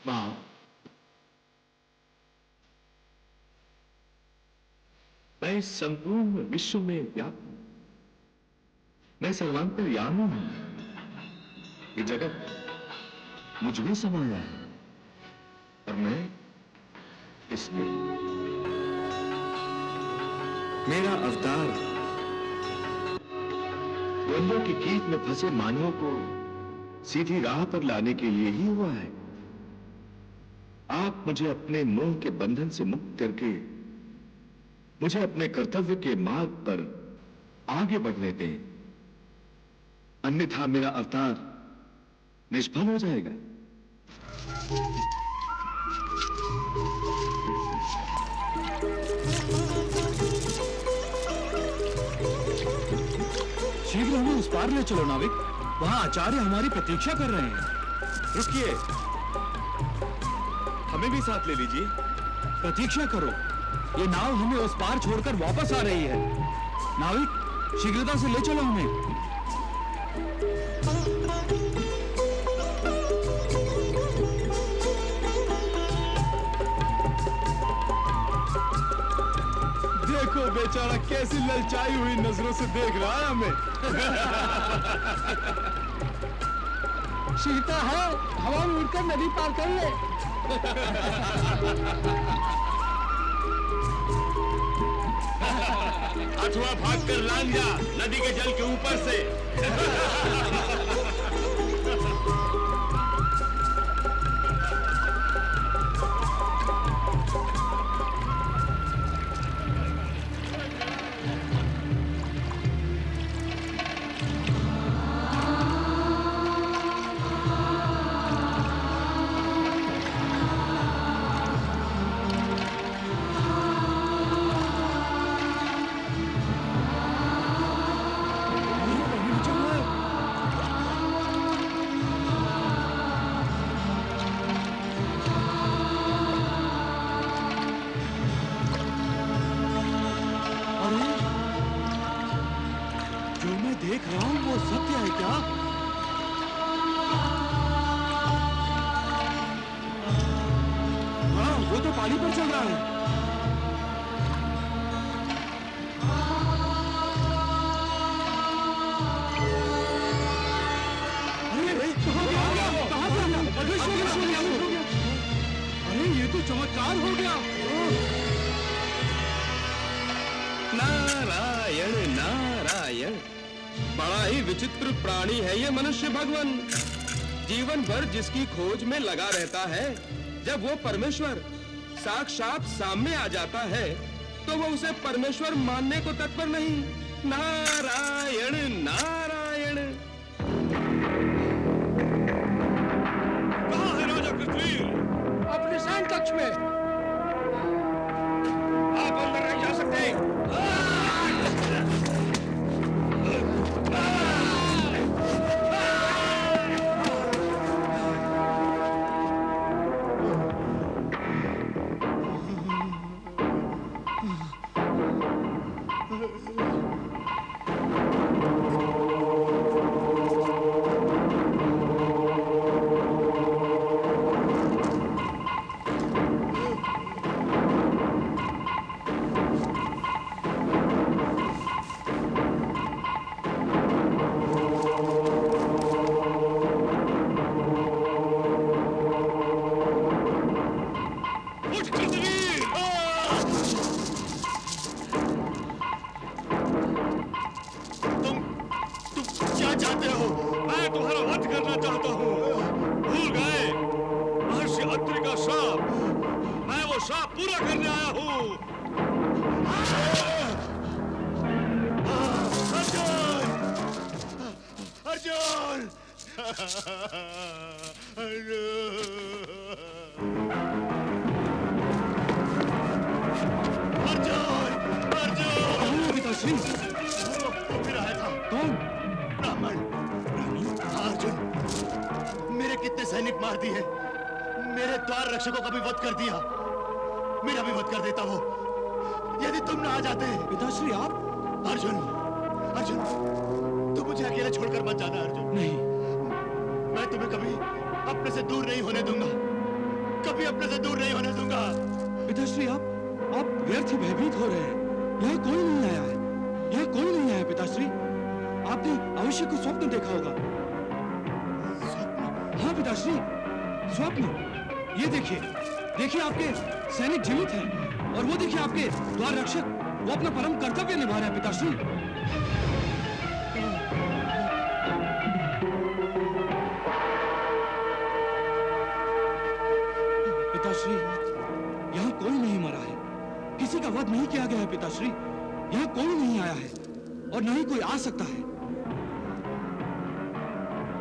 मां, मैं इस संपूर्ण विश्व में व्याप्त हूं। मैं सर्वांतर्यामी हूं। ये जगत मुझ में समाया है और मैं इसमें। मेरा अवतार द्वंद्वों की कीट में फंसे मानवों को सीधी राह पर लाने के लिए ही हुआ है। आप मुझे अपने मोह के बंधन से मुक्त करके मुझे अपने कर्तव्य के मार्ग पर आगे बढ़ने दें, अन्यथा मेरा अवतार निष्फल हो जाएगा। शीघ्र हमें उस पार ले चलो नाविक, वहां आचार्य हमारी प्रतीक्षा कर रहे हैं। रुकिए, हमें भी साथ ले लीजिए। प्रतीक्षा करो, ये नाव हमें उस पार छोड़कर वापस आ रही है। नाविक, शीघ्रता से ले चलो हमें। देखो बेचारा कैसी ललचाई हुई नजरों से देख रहा है हमें। शीता है, हवा में उड़कर नदी पार कर ले। अथवा भागकर लांग जा नदी के जल के ऊपर से। देख रहा हूं वो सत्य है क्या? हाँ, वो तो पानी पर चल रहा है। अरे कहाँ गया? अरे ये तो चमत्कार हो गया। नारायण नारायण, बड़ा ही विचित्र प्राणी है ये मनुष्य भगवान। जीवन भर जिसकी खोज में लगा रहता है, जब वो परमेश्वर साक्षात सामने आ जाता है तो वो उसे परमेश्वर मानने को तत्पर नहीं। नारायण नारायण। कहाँ है राजा कृतवीर? अपने सैन कक्ष में। आप अंदर नहीं जा सकते। पूरा करने आया हूं। अर्जुन! अर्जुन! अर्जुन! अर्जुन! पिताश्री, वो फिर आया था। कौन? ब्राह्मण। अर्जुन, मेरे कितने सैनिक मार दिए, मेरे द्वार रक्षकों का भी वध कर दिया, मेरा भी वध कर देता वो, यदि तुम ना आ जाते। पिताश्री आप? अर्जुन, अर्जुन, तुम मुझे अकेले छोड़कर मत जाना अर्जुन। नहीं, मैं तुम्हें कभी अपने से दूर नहीं होने दूंगा। कभी अपने से दूर नहीं होने दूंगा। पिताश्री, आप व्यर्थ ही भयभीत हो रहे हैं। यहाँ कोई नहीं आया है, यहाँ कोई नहीं आया पिताश्री। आपने अवश्य कुछ स्वप्न देखा होगा। हाँ पिताश्री, स्वप्न। ये देखिए आपके सैनिक जीवित हैं, और वो देखिए आपके द्वार रक्षक, वो अपना परम कर्तव्य निभा रहे हैं पिताश्री। पिताश्री, यहाँ कोई नहीं मरा है, किसी का वध नहीं किया गया है पिताश्री। यहाँ कोई नहीं आया है और न ही कोई आ सकता है।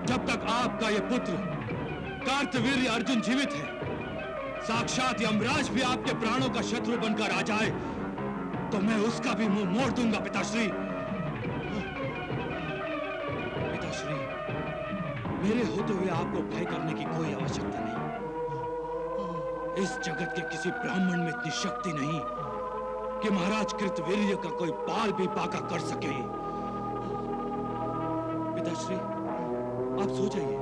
जब तक आपका ये पुत्र कार्तवीर्य अर्जुन जीवित है, साक्षात यमराज भी आपके प्राणों का शत्रु बनकर आ जाए तो मैं उसका भी मुंह मोड़ दूंगा पिताश्री। पिताश्री, मेरे होते हुए आपको भय करने की कोई आवश्यकता नहीं। इस जगत के किसी ब्राह्मण में इतनी शक्ति नहीं कि महाराज कृतवीर्य का कोई बाल भी बाका कर सके। पिताश्री, आप सो जाइए,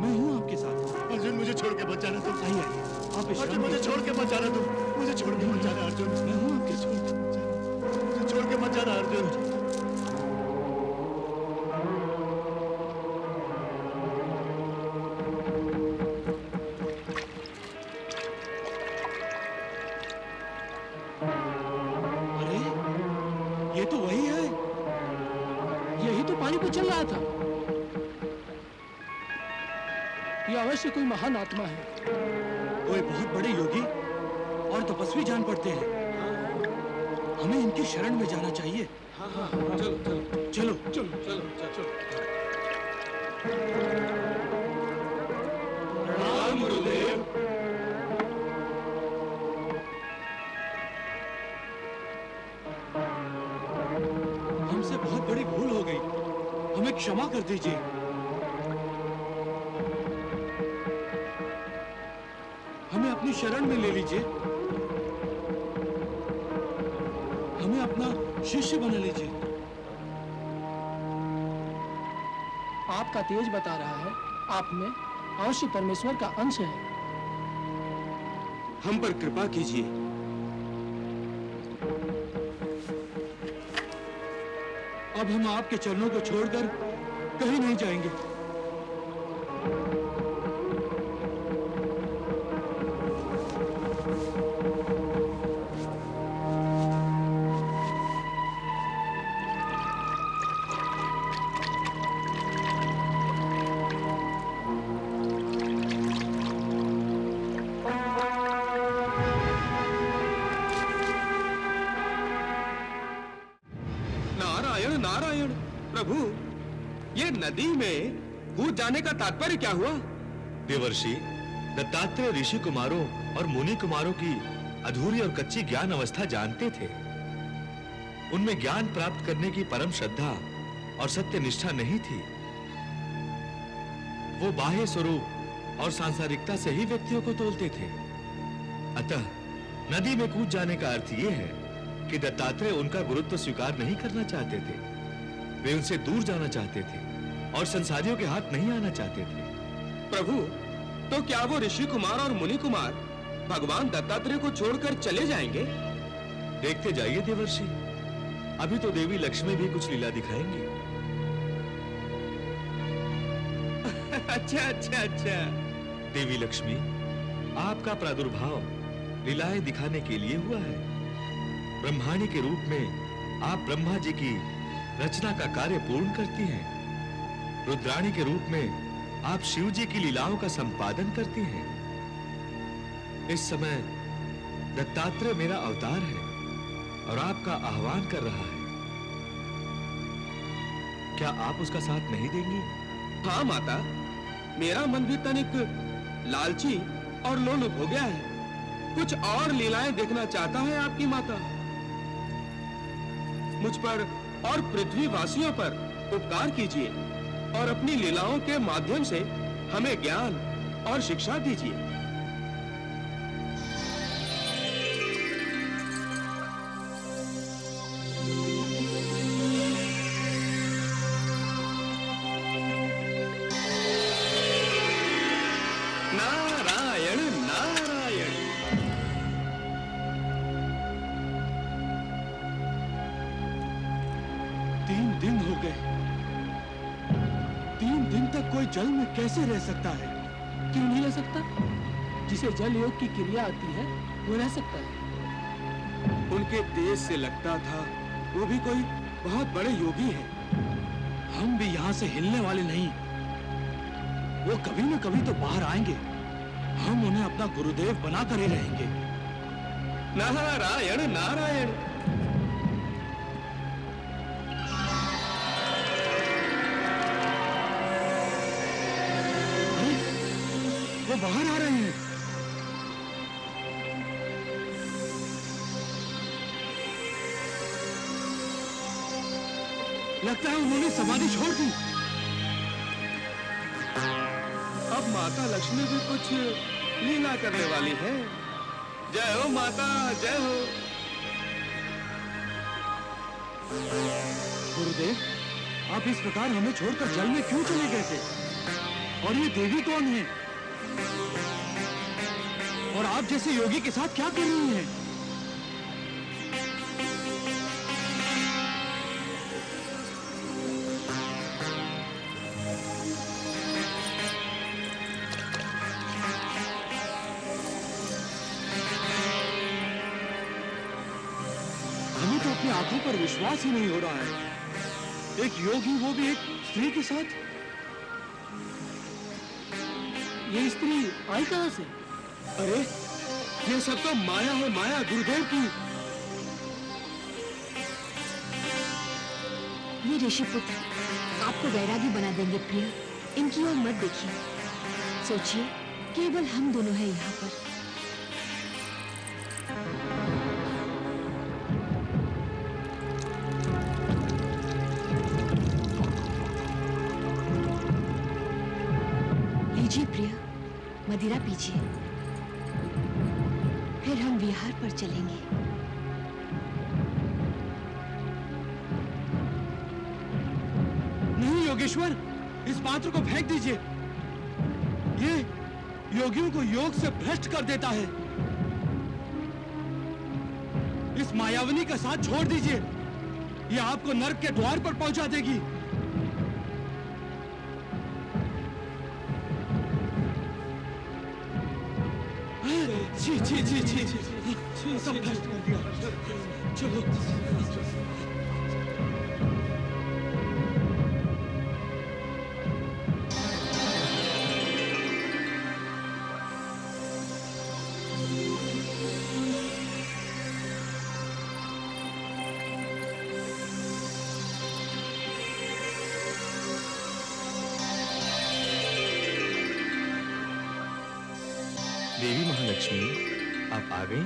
मैं हूं आपके साथ। अर्जुन, मुझे छोड़ के मत जाना तुम। आइए आप अर्जुन, मुझे छोड़ के मत जाना तुम। मुझे छोड़ के मत जाना अर्जुन। मैं हूं आपके साथ। मुझे छोड़ के मत जाना अर्जुन। अरे, ये तो वही है, यही तो पानी पे चल रहा था। ये अवश्य कोई महान आत्मा है। कोई बहुत बड़े योगी और तपस्वी जान पड़ते हैं। हमें इनकी शरण में जाना चाहिए। चलो। प्रणाम गुरुदेव। हमसे बहुत बड़ी भूल हो गई, हमें क्षमा कर दीजिए। हमें अपनी शरण में ले लीजिए, हमें अपना शिष्य बना लीजिए। आपका तेज बता रहा है आप में अवश्य परमेश्वर का अंश है। हम पर कृपा कीजिए। अब हम आपके चरणों को छोड़कर कहीं नहीं जाएंगे। नारायण नारायण। प्रभु, ये नदी में कूद जाने का तात्पर्य क्या हुआ? देवर्षि, दत्तात्रेय ऋषि कुमारों और मुनि कुमारों की अधूरी और कच्ची ज्ञान अवस्था जानते थे। उनमें ज्ञान प्राप्त करने की परम श्रद्धा और सत्य निष्ठा नहीं थी। वो बाह्य स्वरूप और सांसारिकता से ही व्यक्तियों को तोलते थे। अतः नदी में कूद जाने का अर्थ यह है कि दत्तात्रेय उनका गुरुत्व स्वीकार नहीं करना चाहते थे। वे उनसे दूर जाना चाहते थे और संसारियों के हाथ नहीं आना चाहते थे। प्रभु, तो क्या वो ऋषि कुमार और मुनि कुमार भगवान दत्तात्रेय को छोड़कर चले जाएंगे? देखते जाइए देवर्षि, अभी तो देवी लक्ष्मी भी कुछ लीला दिखाएंगी। अच्छा। देवी लक्ष्मी, आपका प्रादुर्भाव लीलाएं दिखाने के लिए हुआ है। ब्रह्माणी के रूप में आप ब्रह्मा जी की रचना का कार्य पूर्ण करती हैं। रुद्राणी के रूप में आप शिव जी की लीलाओं का संपादन करती हैं। इस समय दत्तात्रेय मेरा अवतार है और आपका आह्वान कर रहा है। क्या आप उसका साथ नहीं देंगी? हाँ माता, मेरा मन भी तनिक लालची और लोलुप हो गया है। कुछ और लीलाएं देखना चाहता है आपकी माता। मुझ पर और पृथ्वी वासियों पर उपकार कीजिए और अपनी लीलाओं के माध्यम से हमें ज्ञान और शिक्षा दीजिए। नारायण 3 दिन हो गए। 3 दिन तक कोई जल में कैसे रह सकता है? क्यों नहीं रह सकता? जिसे जल योग की क्रिया आती है वो रह सकता है। उनके तेज से लगता था वो भी कोई बहुत बड़े योगी है। हम भी यहाँ से हिलने वाले नहीं। वो कभी न कभी तो बाहर आएंगे। हम उन्हें अपना गुरुदेव बनाकर ही रहेंगे। नारायण नारायण। अरे, वो बाहर आ रहे हैं। लगता है उन्होंने समाधि छोड़ दी। अब माता लक्ष्मी भी कुछ लीला करने वाली है। जय हो माता, जय हो। गुरुदेव, आप इस प्रकार हमें छोड़कर जल में क्यों चले गए थे? और ये देवी कौन है? और आप जैसे योगी के साथ क्या कर रही हैं? हमें तो अपनी आंखों पर विश्वास ही नहीं हो रहा है। एक योगी, वो भी एक स्त्री के साथ। ये स्त्री आई कहां से? अरे, ये सब तो माया है, माया गुरुदेव की। ये ऋषिपुत्र आपको वैरागी बना देंगे प्रिय। इनकी ओर मत देखिए। सोचिए, केवल हम दोनों हैं यहाँ पर। लीजिए प्रिय, मदिरा पीजिए। फिर हम विहार पर चलेंगे। नहीं योगेश्वर, इस पात्र को फेंक दीजिए। ये योगियों को योग से भ्रष्ट कर देता है। इस मायावनी का साथ छोड़ दीजिए। ये आपको नर्क के द्वार पर पहुंचा देगी। जी जी जी जी जी, सब भ्रष्ट कर दिया। चलो। देवी महालक्ष्मी, आप आ गई?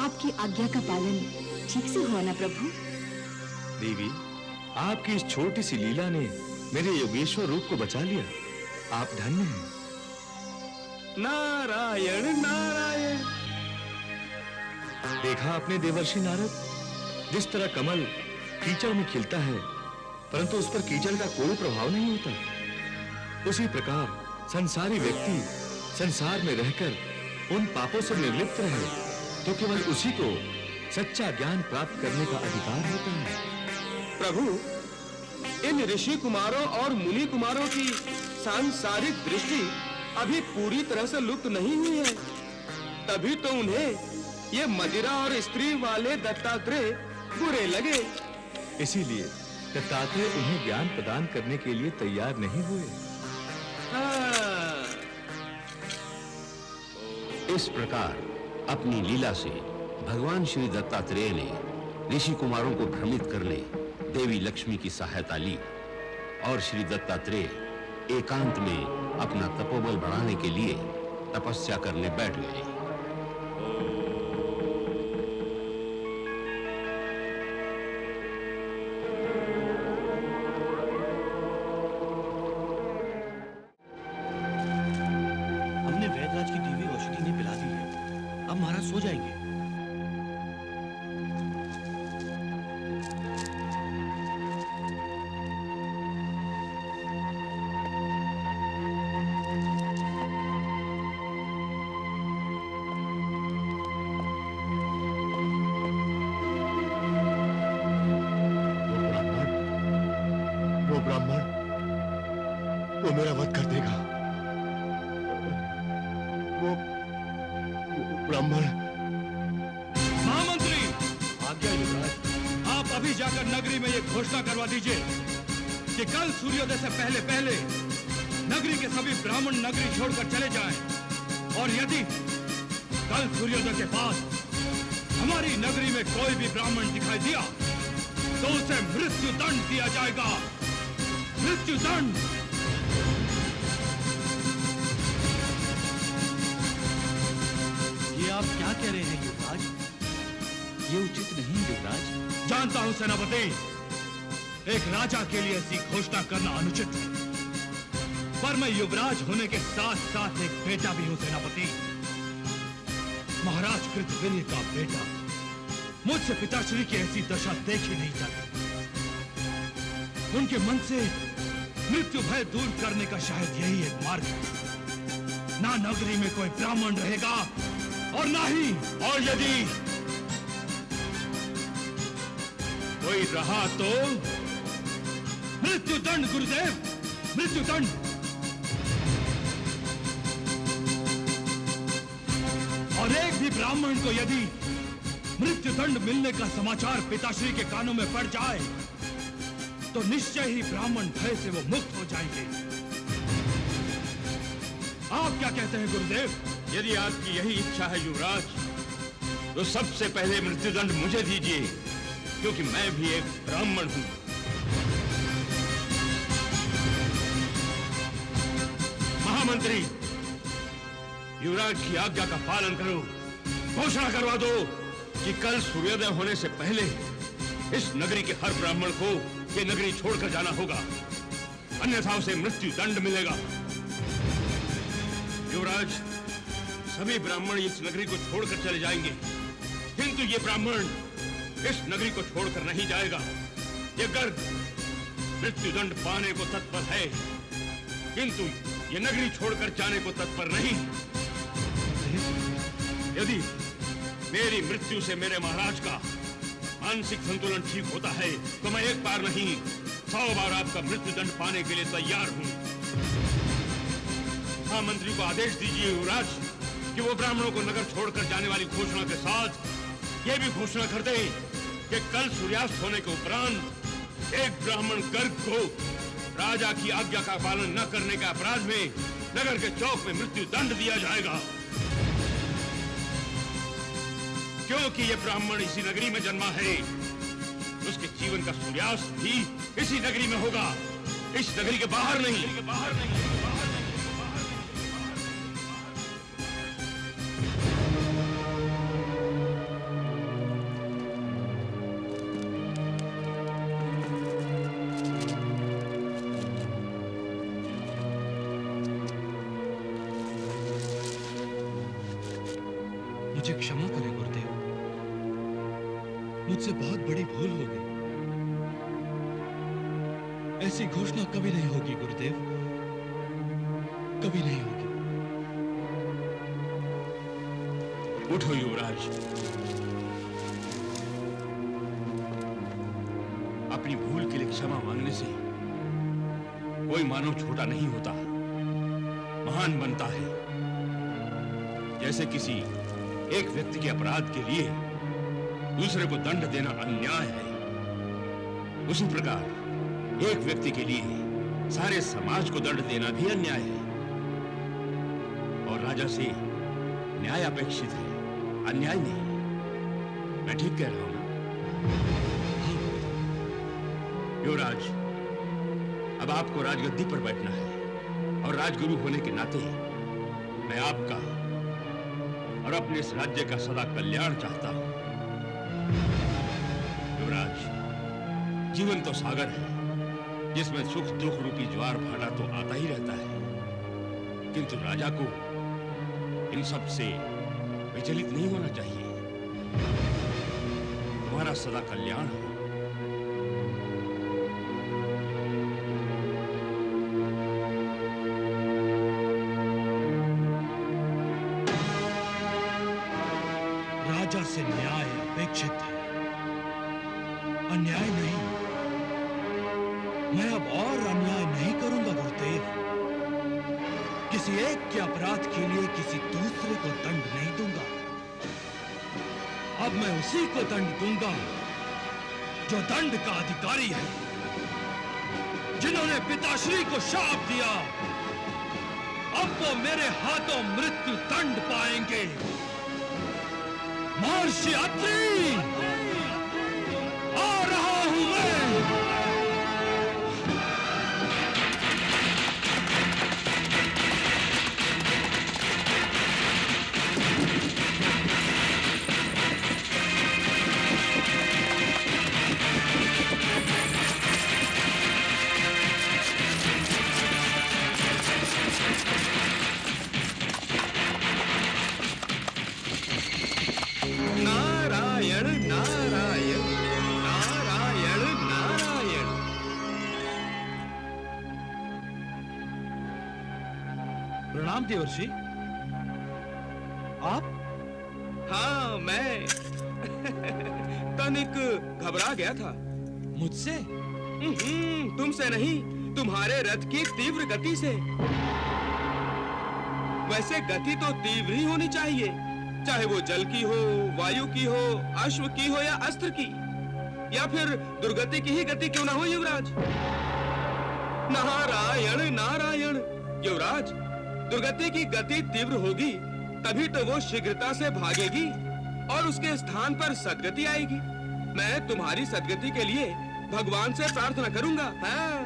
आपकी आज्ञा का पालन ठीक से हुआ ना प्रभु? देवी, आपकी इस छोटी सी लीला ने मेरे योगेश्वर रूप को बचा लिया। आप धन्य हैं। नारायण नारायण। देखा आपने देवर्षि नारद, जिस तरह कमल कीचड़ में खिलता है परंतु उस पर कीचड़ का कोई प्रभाव नहीं होता, उसी प्रकार संसारी व्यक्ति संसार में रहकर उन पापों से निर्लिप्त रहे तो केवल उसी को सच्चा ज्ञान प्राप्त करने का अधिकार होता है। प्रभु, इन ऋषि कुमारों और मुनि कुमारों की सांसारिक दृष्टि अभी पूरी तरह से लुप्त नहीं हुई है, तभी तो उन्हें ये मदिरा और स्त्री वाले दत्तात्रेय बुरे लगे। इसीलिए दत्तात्रेय उन्हें ज्ञान प्रदान करने के लिए तैयार नहीं हुए। इस प्रकार अपनी लीला से भगवान श्री दत्तात्रेय ने ऋषि कुमारों को भ्रमित करने देवी लक्ष्मी की सहायता ली और श्री दत्तात्रेय एकांत में अपना तपोबल बढ़ाने के लिए तपस्या करने बैठ गए। हमने वैदराज की दी हुई औषधि ने पिला दी है। अब महाराज सो जाएंगे। अभी जाकर नगरी में ये घोषणा करवा दीजिए कि कल सूर्योदय से पहले पहले नगरी के सभी ब्राह्मण नगरी छोड़कर चले जाएं, और यदि कल सूर्योदय के बाद हमारी नगरी में कोई भी ब्राह्मण दिखाई दिया तो उसे मृत्यु दंड दिया जाएगा। मृत्यु दंड। ये आप क्या कह रहे हैं युवराज? ये उचित नहीं युवराज। जानता हूं सेनापति, एक राजा के लिए ऐसी घोषणा करना अनुचित है, पर मैं युवराज होने के साथ साथ एक बेटा भी हूं सेनापति। महाराज कृतविर्य का बेटा। मुझसे पिताश्री की ऐसी दशा देखी नहीं जाती। उनके मन से मृत्यु भय दूर करने का शायद यही एक मार्ग है। ना नगरी में कोई ब्राह्मण रहेगा और ना ही, और यदि कोई रहा तो मृत्यु दंड गुरुदेव, मृत्यु दंड। और एक भी ब्राह्मण को यदि मृत्यु दंड मिलने का समाचार पिताश्री के कानों में पड़ जाए तो निश्चय ही ब्राह्मण भय से वो मुक्त हो जाएंगे। आप क्या कहते हैं गुरुदेव? यदि आपकी यही इच्छा है युवराज, तो सबसे पहले मृत्युदंड मुझे दीजिए, क्योंकि मैं भी एक ब्राह्मण हूं। महामंत्री, युवराज की आज्ञा का पालन करो। घोषणा करवा दो कि कल सूर्योदय होने से पहले इस नगरी के हर ब्राह्मण को ये नगरी छोड़कर जाना होगा, अन्यथा उसे मृत्यु दंड मिलेगा। युवराज, सभी ब्राह्मण इस नगरी को छोड़कर चले जाएंगे, किंतु ये ब्राह्मण इस नगरी को छोड़कर नहीं जाएगा। ये गर्ग मृत्यु दंड पाने को तत्पर है, किंतु ये नगरी छोड़कर जाने को तत्पर नहीं। यदि मेरी मृत्यु से मेरे महाराज का मानसिक संतुलन ठीक होता है तो मैं एक बार नहीं 100 बार आपका मृत्यु दंड पाने के लिए तैयार हूं। महामंत्री को आदेश दीजिए युवराज कि वो ब्राह्मणों को नगर छोड़कर जाने वाली घोषणा के साथ ये भी घोषणा कर दे कि कल सूर्यास्त होने के उपरांत एक ब्राह्मण गर्ग को राजा की आज्ञा का पालन न करने के अपराध में नगर के चौक में मृत्यु दंड दिया जाएगा। क्योंकि ये ब्राह्मण इसी नगरी में जन्मा है, उसके जीवन का सूर्यास्त भी इसी नगरी में होगा, इस नगरी के बाहर नहीं। मुझे क्षमा करें गुरुदेव, मुझसे बहुत बड़ी भूल हो गई। ऐसी घोषणा कभी नहीं होगी गुरुदेव, कभी नहीं होगी। उठो युवराज, अपनी भूल के लिए क्षमा मांगने से कोई मानव छोटा नहीं होता, महान बनता है। जैसे किसी एक व्यक्ति के अपराध के लिए दूसरे को दंड देना अन्याय है, उसी प्रकार एक व्यक्ति के लिए सारे समाज को दंड देना भी अन्याय है। और राजा से न्याय अपेक्षित है, अन्याय नहीं। मैं ठीक कह रहा हूं ना? युवराज, अब आपको राजगद्दी पर बैठना है और राजगुरु होने के नाते मैं आपका और अपने इस राज्य का सदा कल्याण चाहता हूं। युवराज, जीवन तो सागर है जिसमें सुख दुख रूपी ज्वार भाटा तो आता ही रहता है, किंतु राजा को इन सब से विचलित नहीं होना चाहिए। तुम्हारा सदा कल्याण हो। राजा से न्याय अपेक्षित है, अन्याय नहीं। मैं अब और अन्याय नहीं करूंगा गुरुदेव। किसी एक के अपराध के लिए किसी दूसरे को दंड नहीं दूंगा। अब मैं उसी को दंड दूंगा जो दंड का अधिकारी है, जिन्होंने पिताश्री को शाप दिया, अब वो मेरे हाथों मृत्यु दंड पाएंगे। महर्षि अत्रि, आ रहा हूं मैं। नारायण नारायण नारायण नारायण। प्रणाम देवर्षि। आप? हाँ, मैं तनिक घबरा गया था। मुझसे? तुमसे नहीं, तुम्हारे रथ की तीव्र गति से। वैसे गति तो तीव्र ही होनी चाहिए, चाहे वो जल की हो, वायु की हो, अश्व की हो या अस्त्र की, या फिर दुर्गति की ही गति क्यों ना हो युवराज। नारायण नारायण। युवराज, दुर्गति की गति तीव्र होगी तभी तो वो शीघ्रता से भागेगी और उसके स्थान पर सद्गति आएगी। मैं तुम्हारी सद्गति के लिए भगवान से प्रार्थना करूंगा। हाँ।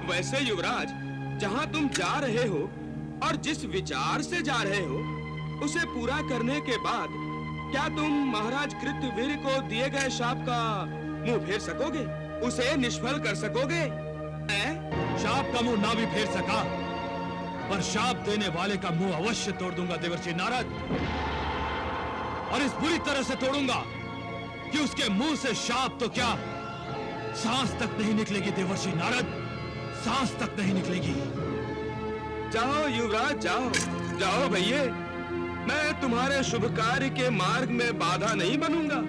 वैसे युवराज, जहां तुम जा रहे हो और जिस विचार से जा रहे हो, उसे पूरा करने के बाद क्या तुम महाराज कृतवीर को दिए गए शाप का मुंह फेर सकोगे? उसे निष्फल कर सकोगे? शाप का मुंह ना भी फेर सका, पर शाप देने वाले का मुंह अवश्य तोड़ दूंगा देवर्षि नारद। और इस बुरी तरह से तोड़ूंगा कि उसके मुंह से शाप तो क्या, सांस तक नहीं निकलेगी देवर्षि नारद, सांस तक नहीं निकलेगी। जाओ युवराज, जाओ जाओ भैये। मैं तुम्हारे शुभ कार्य के मार्ग में बाधा नहीं बनूंगा,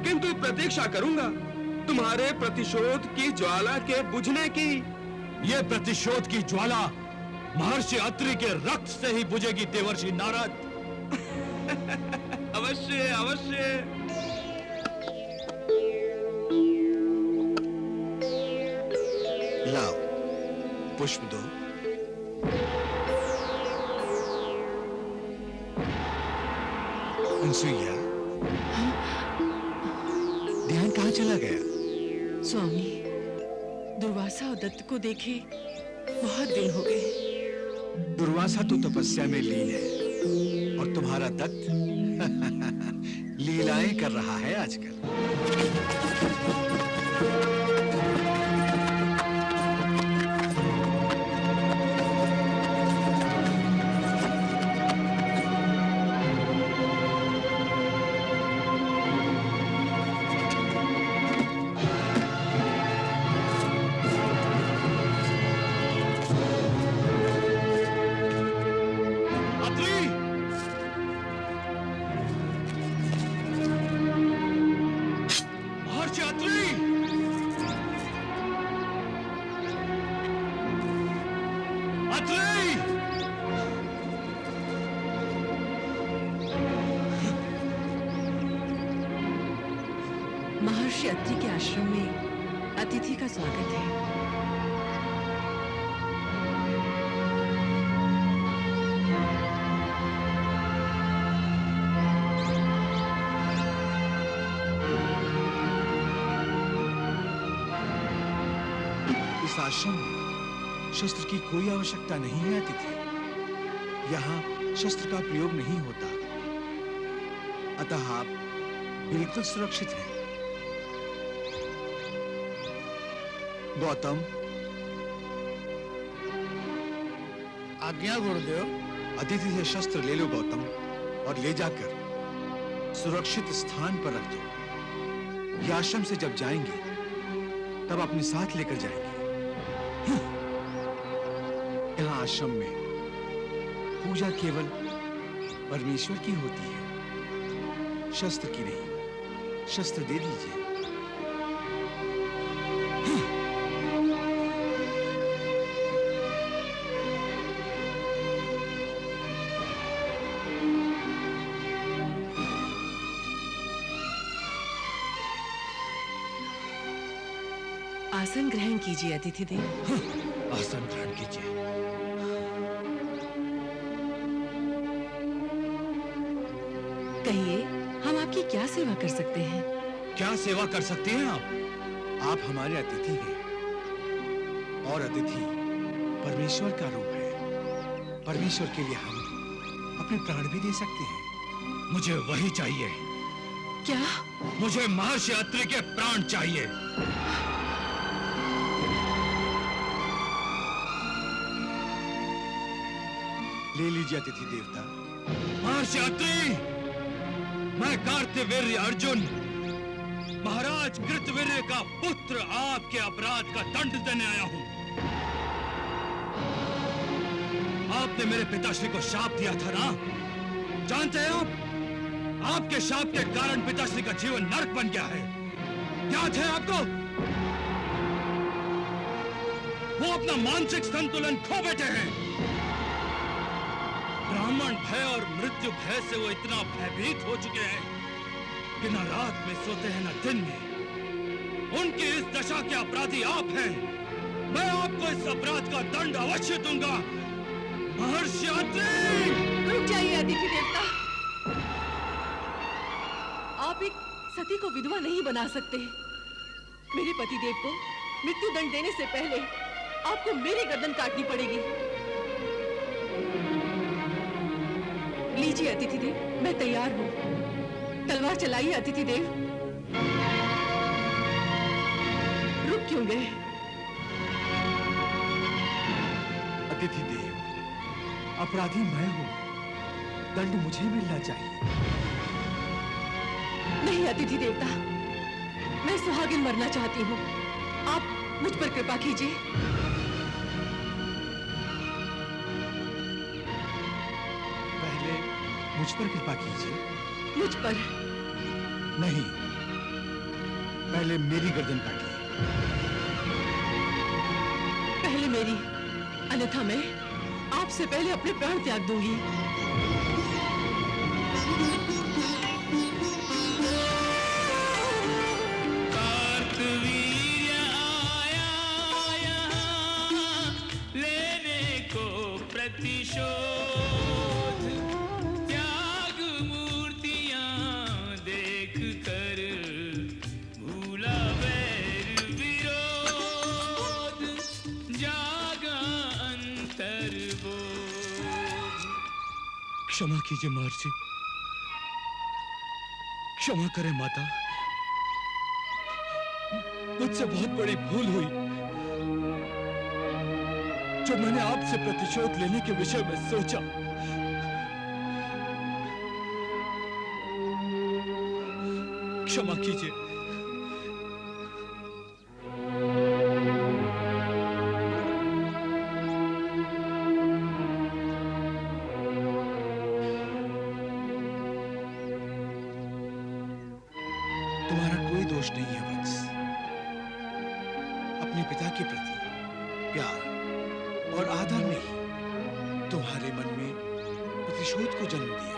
किंतु प्रतीक्षा करूंगा तुम्हारे प्रतिशोध की ज्वाला के बुझने की। ये प्रतिशोध की ज्वाला महर्षि अत्रि के रक्त से ही बुझेगी देवर्षि नारद। अवश्य अवश्य। लाओ, पुष्प दो। अनसुईया, ध्यान कहाँ चला गया? स्वामी, दुर्वासा और दत्त को देखे बहुत दिन हो गए। दुर्वासा तो तपस्या में लीन है और तुम्हारा दत्त लीलाएं कर रहा है आजकल। महर्षि अत्रि के आश्रम में अतिथि का स्वागत है। इस आश्रम में शस्त्र की कोई आवश्यकता नहीं है अतिथि। यहाँ शस्त्र का प्रयोग नहीं होता, अतः आप बिल्कुल सुरक्षित हैं। गौतम, आज्ञा गुरुदेव। अतिथि से शस्त्र ले लो गौतम, और ले जाकर सुरक्षित स्थान पर रख दो। ये आश्रम से जब जाएंगे तब अपने साथ लेकर जाएंगे। यहाँ आश्रम में पूजा केवल परमेश्वर की होती है, शस्त्र की नहीं। शस्त्र दे दीजिए। आसन ग्रहण कीजिए अतिथि देव। आसन ग्रहण कीजिए। कहिए, हम आपकी क्या सेवा कर सकते हैं? क्या सेवा कर सकती हैं आप? आप हमारे अतिथि हैं और अतिथि परमेश्वर का रूप है। परमेश्वर के लिए हम अपने प्राण भी दे सकते हैं। मुझे वही चाहिए। क्या? मुझे महर्षि अत्रि के प्राण चाहिए। ले लीजिए अतिथि देवता। महर्षि अत्रि, मैं कार्तवीर्य अर्जुन, महाराज कृतवीर्य का पुत्र, आपके अपराध का दंड देने आया हूं। आपने मेरे पिताश्री को शाप दिया था ना? जानते हैं आप, आपके शाप के कारण पिताश्री का जीवन नरक बन गया है। याद है आपको? वो अपना मानसिक संतुलन खो बैठे हैं। ब्राह्मण भय और मृत्यु भय से वो इतना भयभीत हो चुके हैं कि न रात में सोते हैं न दिन में। उनकी इस दशा के अपराधी आप हैं। मैं आपको इस अपराध का दंड अवश्य दूंगा। महर्षि अत्रि! रुक जाइए अतिथि देवता। आप एक सती को विधवा नहीं बना सकते। मेरे पतिदेव को मृत्यु दंड देने से पहले आपको मेरी गर्दन काटनी पड़ेगी। लीजिए अतिथि देव, मैं तैयार हूँ। तलवार चलाइए अतिथि देव। रुक क्यों गए? अतिथि देव, अपराधी मैं हूं, दंड मुझे मिलना चाहिए। नहीं अतिथि देवता, मैं सुहागिन मरना चाहती हूँ। आप मुझ पर कृपा कीजिए। पहले मुझ पर कृपा कीजिए। मुझ पर? नहीं, पहले मेरी गर्दन काटिए। पहले मेरी, अन्यथा मैं आपसे पहले अपने प्राण त्याग दूंगी। कार्तवीर्य आया यहाँ लेने को प्रतिशोध, त्याग मूर्तियां देख कर भूला वैर विरोध, जागा अंतर्बोध। क्षमा कीजिए महर्षि, क्षमा करें माता। मुझसे बहुत बड़ी भूल हुई जो मैंने आपसे प्रतिशोध लेने के विषय में सोचा। क्षमा कीजिए। तुम्हारा कोई दोष नहीं है वत्स। अपने पिता के प्रति प्यार और आदर ने ही तुम्हारे मन में प्रतिशोध को जन्म दिया।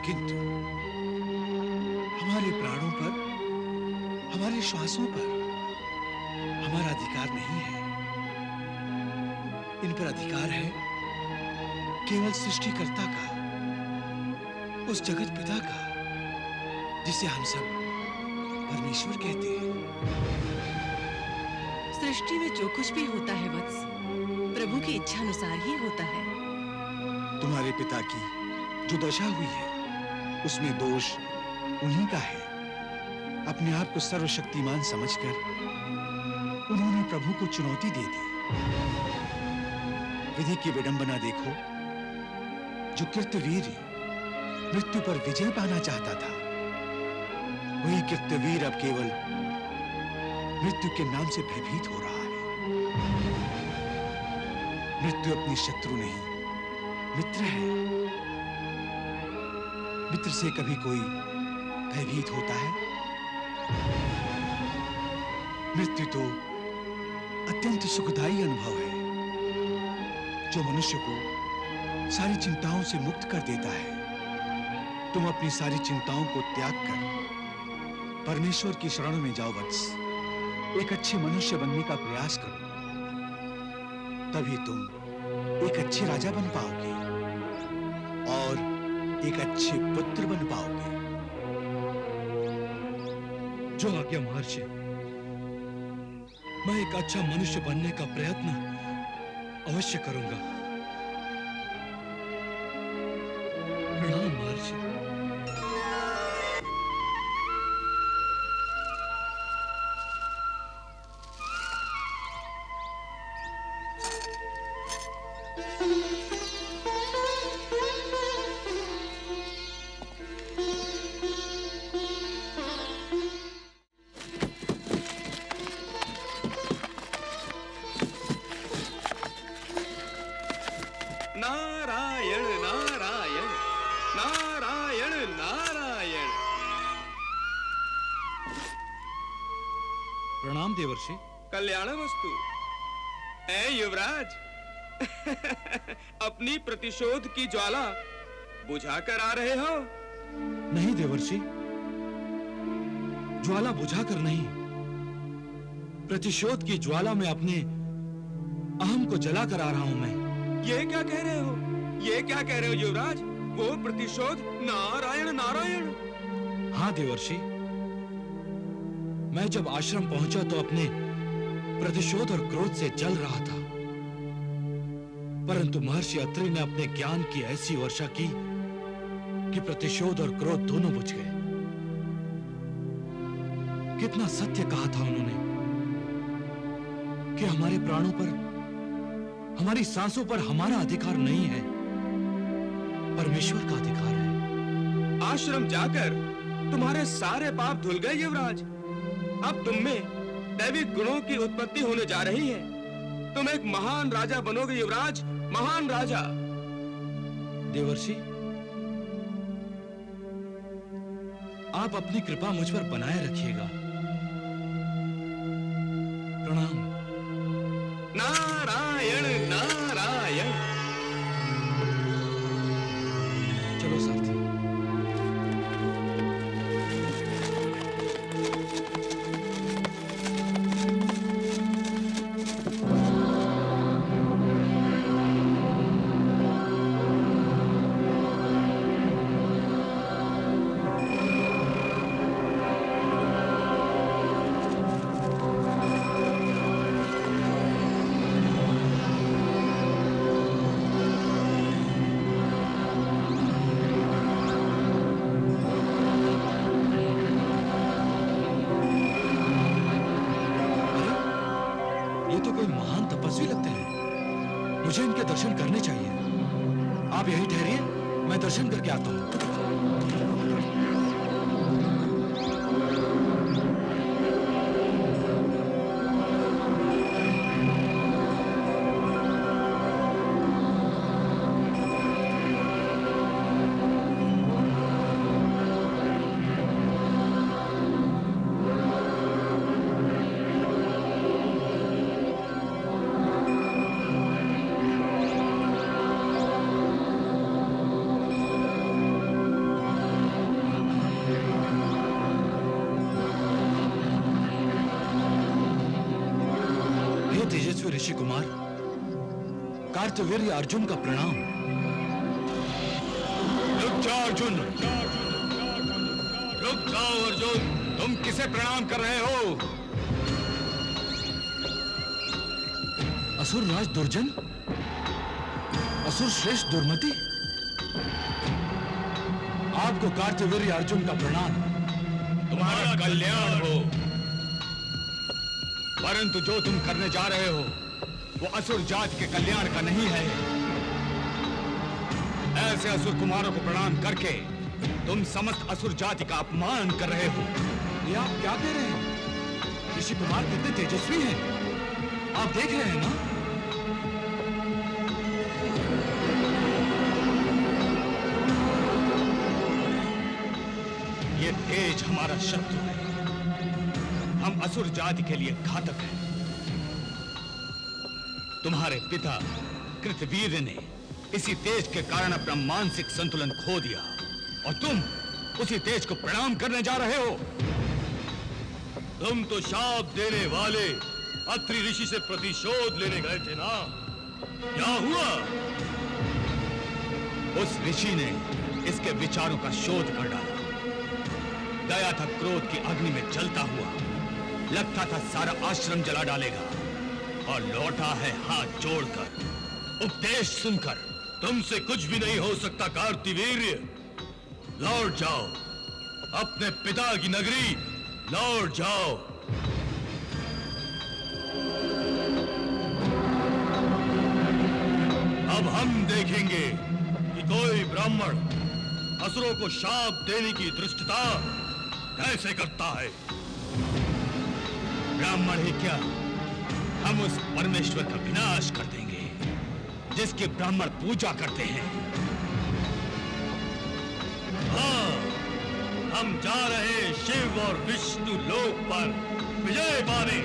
किंतु हमारे प्राणों पर, हमारे श्वासों पर हमारा अधिकार नहीं है। इन पर अधिकार है केवल सृष्टिकर्ता का, उस जगत पिता का, जिसे हम सब परमेश्वर कहते हैं। सृष्टि में जो कुछ भी होता है वत्स, प्रभु की इच्छा अनुसार ही होता है। तुम्हारे पिता की जो दशा हुई है, उसमें दोष उन्हीं का है। अपने आप को सर्वशक्तिमान समझकर उन्होंने प्रभु को चुनौती दे दी। विधि की विडंबना देखो। जो कृत्यवीर्य मृत्यु पर विजय पाना चाहता था, वही कृत्यवीर अब केवल मृत्यु के नाम से भयभीत हो रहा है। मृत्यु अपनी शत्रु नहीं, मित्र है। मित्र से कभी कोई भयभीत होता है? मृत्यु तो अत्यंत सुखदायी अनुभव है, जो मनुष्य को सारी चिंताओं से मुक्त कर देता है। तुम अपनी सारी चिंताओं को त्याग कर परमेश्वर की शरण में जाओ वत्स। एक अच्छे मनुष्य बनने का प्रयास करो, तभी तुम एक अच्छे राजा बन पाओगे और एक अच्छे पुत्र बन पाओगे। जो आज्ञा महर्षि, मैं एक अच्छा मनुष्य बनने का प्रयत्न अवश्य करूंगा। प्रणाम महर्षि। नारायण नारायण नारायण नारायण। प्रणाम देवर्षि। कल्याण वस्तु। ऐ युवराज, अपनी प्रतिशोध की ज्वाला बुझा कर आ रहे हो? नहीं देवर्षि, ज्वाला बुझाकर नहीं, प्रतिशोध की ज्वाला में अपने अहम को जला कर आ रहा हूं मैं। ये क्या कह रहे हो? ये क्या कह रहे हो युवराज? वो प्रतिशोध? नारायण नारायण। हाँ देवर्षि, मैं जब आश्रम पहुंचा तो अपने प्रतिशोध और क्रोध से जल रहा था, परंतु महर्षि अत्रि ने अपने ज्ञान की ऐसी वर्षा की कि प्रतिशोध और क्रोध दोनों बुझ गए। कितना सत्य कहा था उन्होंने कि हमारे प्राणों पर, हमारी सांसों पर हमारा अधिकार नहीं है, परमेश्वर का अधिकार है। आश्रम जाकर तुम्हारे सारे पाप धुल गए युवराज। अब तुम में दैविक गुणों की उत्पत्ति होने जा रही है। तुम एक महान राजा बनोगे युवराज, महान राजा। देवर्षि, आप अपनी कृपा मुझ पर बनाए रखिएगा। प्रणाम। नारायण नारायण। चलो साथी। मुझे इनके दर्शन करने चाहिए। आप यहीं ठहरिए, मैं दर्शन करके आता हूं। तेजस्वी ऋषि कुमार, कार्तवीर्य अर्जुन का प्रणाम। रुक जाओ अर्जुन, रुक जाओ अर्जुन, तुम किसे प्रणाम कर रहे हो? असुर राज दुर्जन, असुर श्रेष्ठ दुर्मति, आपको कार्तवीर्य अर्जुन का प्रणाम। तुम्हारा कल्याण हो, परंतु जो तुम करने जा रहे हो वो असुर जाति के कल्याण का नहीं है। ऐसे असुर कुमारों को प्रणाम करके तुम समस्त असुर जाति का अपमान कर रहे हो। ये आप क्या कह रहे हैं? ऋषि कुमार कितने तेजस्वी हैं, आप देख रहे हैं ना? ये तेज हमारा शत्रु है, हम असुर जाति के लिए घातक हैं। तुम्हारे पिता कृतवीर्य ने इसी तेज के कारण अपना मानसिक संतुलन खो दिया और तुम उसी तेज को प्रणाम करने जा रहे हो। तुम तो शाप देने वाले अत्रि ऋषि से प्रतिशोध लेने गए थे ना? क्या हुआ? उस ऋषि ने इसके विचारों का शोध कर डाला। गया था क्रोध की अग्नि में जलता हुआ, लगता था सारा आश्रम जला डालेगा, और लौटा है हाथ जोड़कर, उपदेश सुनकर। तुमसे कुछ भी नहीं हो सकता कार्तिवीर्य। लौट जाओ अपने पिता की नगरी, लौट जाओ। अब हम देखेंगे कि कोई ब्राह्मण असुरों को शाप देने की धृष्टता कैसे करता है। ब्राह्मण ही क्या, हम उस परमेश्वर का विनाश कर देंगे जिसकी ब्राह्मण पूजा करते हैं। हाँ, हम जा रहे शिव और विष्णु लोक पर विजय पाने।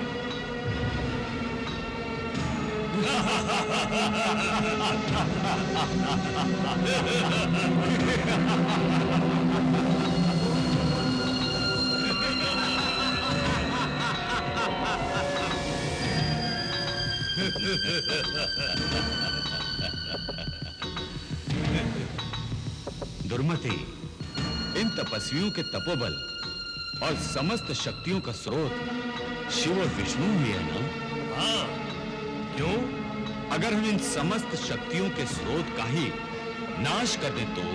दुर्मति, इन तपस्वियों के तपोबल और समस्त शक्तियों का स्रोत शिव और विष्णु ही है ना? हाँ, क्यों? अगर हम इन समस्त शक्तियों के स्रोत का ही नाश कर दें तो?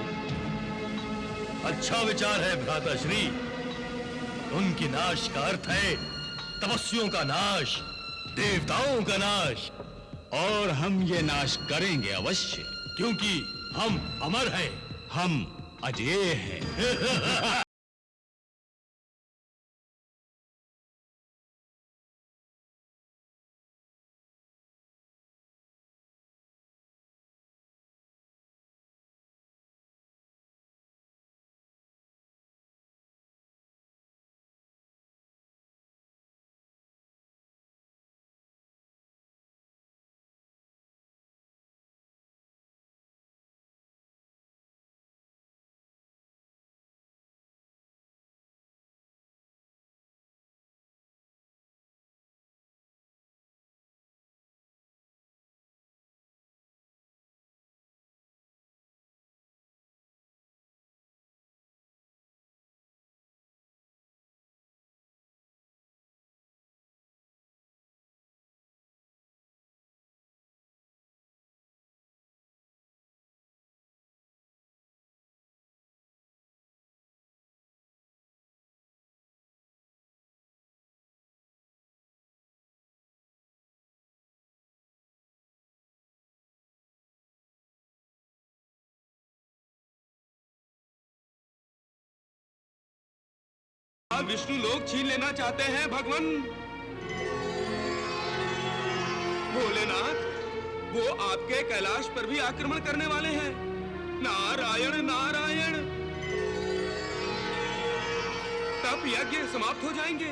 अच्छा विचार है भ्राताश्री। उनकी नाश का अर्थ है तपस्वियों का नाश, देवताओं का नाश। और हम ये नाश करेंगे अवश्य, क्योंकि हम अमर हैं, हम अजेय हैं। विष्णु लोग छीन लेना चाहते हैं भगवान। भोलेनाथ, वो आपके कैलाश पर भी आक्रमण करने वाले हैं। नारायण नारायण। तप यज्ञ समाप्त हो जाएंगे,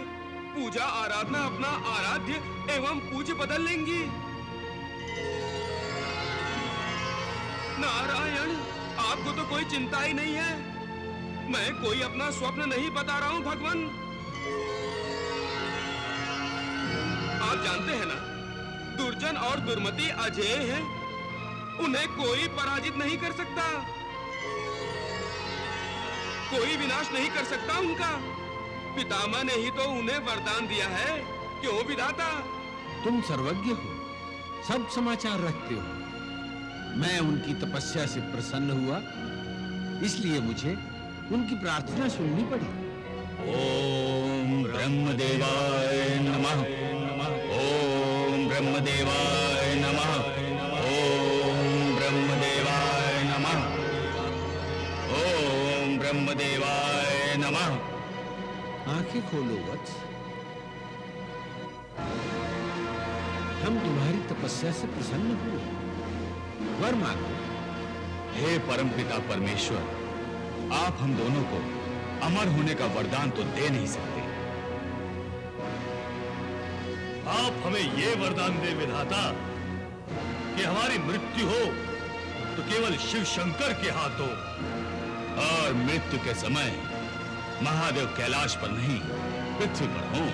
पूजा आराधना अपना आराध्य एवं पूज्य बदल लेंगी। नारायण, आपको तो कोई चिंता ही नहीं है। मैं कोई अपना स्वप्न नहीं बता रहा हूं भगवान। आप जानते हैं ना, दुर्जन और दुर्मति अजेय हैं, उन्हें कोई पराजित नहीं कर सकता, कोई विनाश नहीं कर सकता उनका। पितामह ने ही तो उन्हें वरदान दिया है। क्यों विधाता? तुम सर्वज्ञ हो, सब समाचार रखते हो। मैं उनकी तपस्या से प्रसन्न हुआ, इसलिए मुझे उनकी प्रार्थना सुननी पड़ी। ओम ब्रह्मदेवाय नमः। ओम ब्रह्मदेवाय नमः। ओम ब्रह्मदेवाय नमः। ओम ब्रह्मदेवाय नमः। आंखें खोलो वत्स, हम तुम्हारी तपस्या से प्रसन्न हुए। वर मांगो। हे परमपिता परमेश्वर, आप हम दोनों को अमर होने का वरदान तो दे नहीं सकते। आप हमें ये वरदान दे विधाता कि हमारी मृत्यु हो तो केवल शिव शंकर के हाथों, और मृत्यु के समय महादेव कैलाश पर नहीं, पृथ्वी पर हों।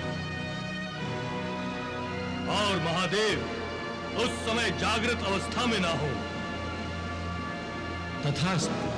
और महादेव उस समय जागृत अवस्था में ना हो। तथास्तु।